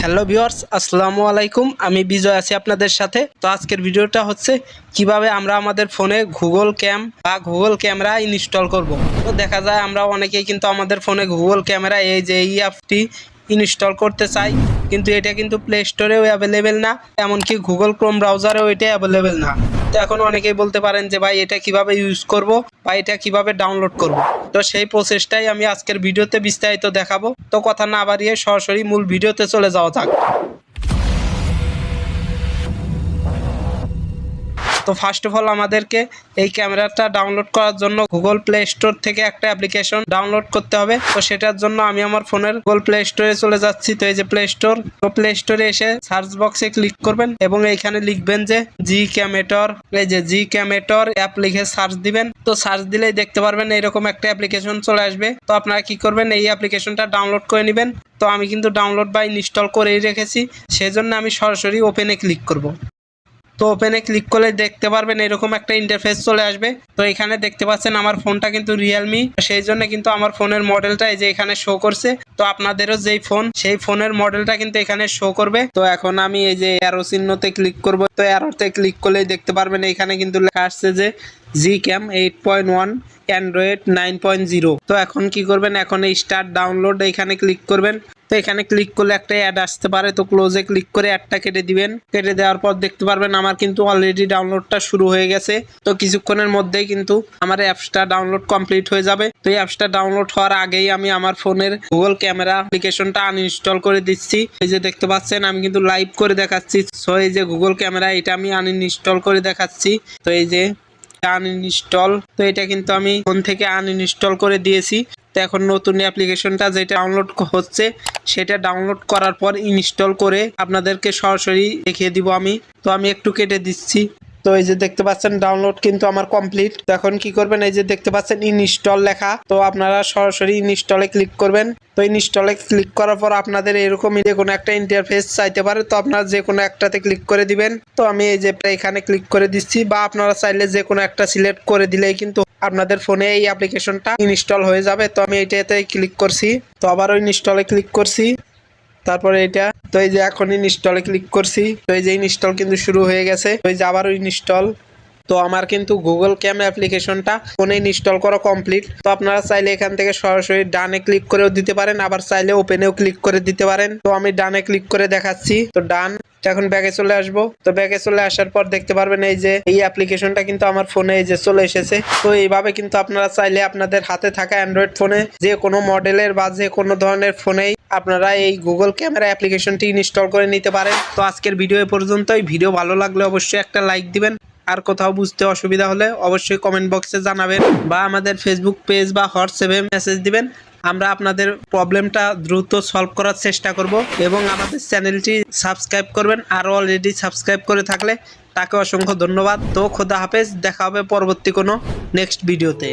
Hello viewers, আসসালামু আলাইকুম। আমি বিজয় আছি আপনাদের সাথে। তো আজকের ভিডিওটা হচ্ছে কিভাবে আমরা আমাদের ফোনে গুগল ক্যাম বা গুগল ক্যামেরা ইনস্টল করব। তো দেখা যায় আমরা অনেকেই কিন্তু আমাদের ফোনে গুগল ক্যামেরা এই অ্যাপটি ইনস্টল করতে চাই, কিন্তু এটা কিন্তু প্লে স্টোরেও অ্যাভেলেবেল না, এমনকি গুগল ক্রোম ব্রাউজারেও এটা অ্যাভেলেবেল না। তো এখন অনেকেই বলতে পারেন যে ভাই এটা কিভাবে ইউজ করব বা এটা কিভাবে ডাউনলোড করব। তো সেই প্রসেসটাই আমি আজকের ভিডিওতে বিস্তারিত দেখাবো। তো কথা না বাড়িয়ে সরাসরি মূল ভিডিওতে চলে যাওয়া যাক। তো ফার্স্ট অফ অল আমাদেরকে এই ক্যামেরাটা ডাউনলোড করার জন্য গুগল প্লে স্টোর থেকে একটা অ্যাপ্লিকেশন ডাউনলোড করতে হবে। তো সেটার জন্য আমি আমার ফোনের গুগল প্লে স্টোরে চলে যাচ্ছি। তো এই যে প্লে স্টোর, তো প্লে স্টোরে এসে সার্চ বক্সে ক্লিক করবেন এবং এইখানে লিখবেন যে জিক্যামেটর, এই যে জিক্যামেটর অ্যাপ লিখে সার্চ দিবেন। তো সার্চ দিলেই দেখতে পারবেন এরকম একটা অ্যাপ্লিকেশন চলে আসবে। তো আপনারা কি করবেন, এই অ্যাপ্লিকেশনটা ডাউনলোড করে নেবেন। তো আমি কিন্তু ডাউনলোড বা ইনস্টল করেই রেখেছি, সেজন্য আমি সরাসরি ওপেনে ক্লিক করব। তো ওপেনে ক্লিক করলে দেখতে পারবেন এরকম একটা ইন্টারফেস চলে আসবে। তো এখানে দেখতে পাচ্ছেন আমার ফোনটা কিন্তু রিয়েলমি, সেই জন্য কিন্তু আমার ফোনের মডেলটা এই যে এখানে শো করছে। তো আপনাদেরও যেই ফোন, সেই ফোনের মডেলটা কিন্তু এখানে শো করবে। তো এখন আমি এই যে অ্যারো চিহ্নতে ক্লিক করব। তো অ্যারোতে ক্লিক করলেই দেখতে পারবেন এখানে কিন্তু লেখা আসছে যে জিক্যাম 8.1 অ্যান্ড্রয়েড 9.0। তো এখন কি করবেন, এখন এই স্টার্ট ডাউনলোড এখানে ক্লিক করবেন। তো এখানে ক্লিক করলে একটা অ্যাড আসতে পারে, তো ক্লোজে ক্লিক করে অ্যাডটা কেটে দিবেন। কেটে দেওয়ার পর দেখতে পারবেন আমার কিন্তু অলরেডি ডাউনলোডটা শুরু হয়ে গেছে। তো কিছুক্ষণের মধ্যেই কিন্তু আমার অ্যাপসটা ডাউনলোড কমপ্লিট হয়ে যাবে। তো এই অ্যাপসটা ডাউনলোড হওয়ার আগেই আমি আমার ফোনের গুগল ক্যামেরা অ্যাপ্লিকেশনটা আনইনস্টল করে দিচ্ছি। এই যে দেখতে পাচ্ছেন আমি কিন্তু লাইভ করে দেখাচ্ছি। সো এই যে গুগল ক্যামেরা, এটা আমি আনইনস্টল করে দেখাচ্ছি। তো এই যে আনইনস্টল, তো এটা কিন্তু আমি ফোন থেকে আনইনস্টল করে দিয়েছি। তো এখন নতুন অ্যাপ্লিকেশনটা যেটা ডাউনলোড হচ্ছে, সেটা ডাউনলোড করার পর ইনস্টল করে আপনাদেরকে সরাসরি দেখিয়ে দিব আমি। তো আমি একটু কেটে দিচ্ছি। তো এই যে দেখতে পাচ্ছেন ডাউনলোড কিন্তু আমার কমপ্লিট। তো এখন কি করবেন, এই যে দেখতে পাচ্ছেন ইনস্টল লেখা, তো আপনারা সরাসরি ইনস্টলে ক্লিক করবেন। তো ইনস্টলে ক্লিক করার পর আপনাদের এরকম যে কোনো একটা ইন্টারফেস চাইতে পারে, তো আপনারা যে কোনো একটাতে ক্লিক করে দিবেন। তো আমি এই যে এখানে ক্লিক করে দিচ্ছি, বা আপনারা চাইলে যে কোনো একটা সিলেক্ট করে দিলেই কিন্তু আপনাদের ফোনে এই অ্যাপ্লিকেশনটা ইনস্টল হয়ে যাবে। তো আমি এইটাতে ক্লিক করছি, তো আবারও ইনস্টলে ক্লিক করছি, তারপরে এটা, তো এই যে এখন ইনস্টলে ক্লিক করছি। তো এই যে ইনস্টল কিন্তু শুরু হয়ে গেছে। তো এই যে আবারও ইনস্টল। তো আমার কিন্তু গুগল ক্যাম অ্যাপ্লিকেশনটা ফোনে ইনস্টল করা কমপ্লিট। তো আপনারা চাইলে এখান থেকে সরাসরি ডানে ক্লিক করেও দিতে পারেন, আবার চাইলে ওপেনেও ক্লিক করে দিতে পারেন। তো আমি ডানে ক্লিক করে দেখাচ্ছি। তো ডান। এখন ব্যাকে চলে আসবো। তো ব্যাকে চলে আসার পর দেখতে পারবেন এই যে এই অ্যাপ্লিকেশনটা কিন্তু আমার ফোনে এই যে চলে এসেছে। তো এইভাবে কিন্তু আপনারা চাইলে আপনাদের হাতে থাকা অ্যান্ড্রয়েড ফোনে যে কোনো মডেলের বা যে কোনো ধরনের ফোনেই আপনারা এই গুগল ক্যামেরা অ্যাপ্লিকেশনটি ইনস্টল করে নিতে পারেন। তো আজকের ভিডিও এ পর্যন্তই। ভিডিও ভালো লাগলে অবশ্যই একটা লাইক দিবেন। আর কোথাও বুঝতে অসুবিধা হলে অবশ্যই কমেন্ট বক্সে জানাবেন, বা আমাদের ফেসবুক পেজ বা হোয়াটসঅ্যাপে মেসেজ দিবেন। আমরা আপনাদের প্রবলেমটা দ্রুত সলভ করার চেষ্টা করব, এবং আমাদের চ্যানেলটি সাবস্ক্রাইব করবেন। আর অলরেডি সাবস্ক্রাইব করে থাকলে তাকে অসংখ্য ধন্যবাদ। তো খোদা হাফেজ, দেখা হবে পরবর্তী কোনো নেক্সট ভিডিওতে।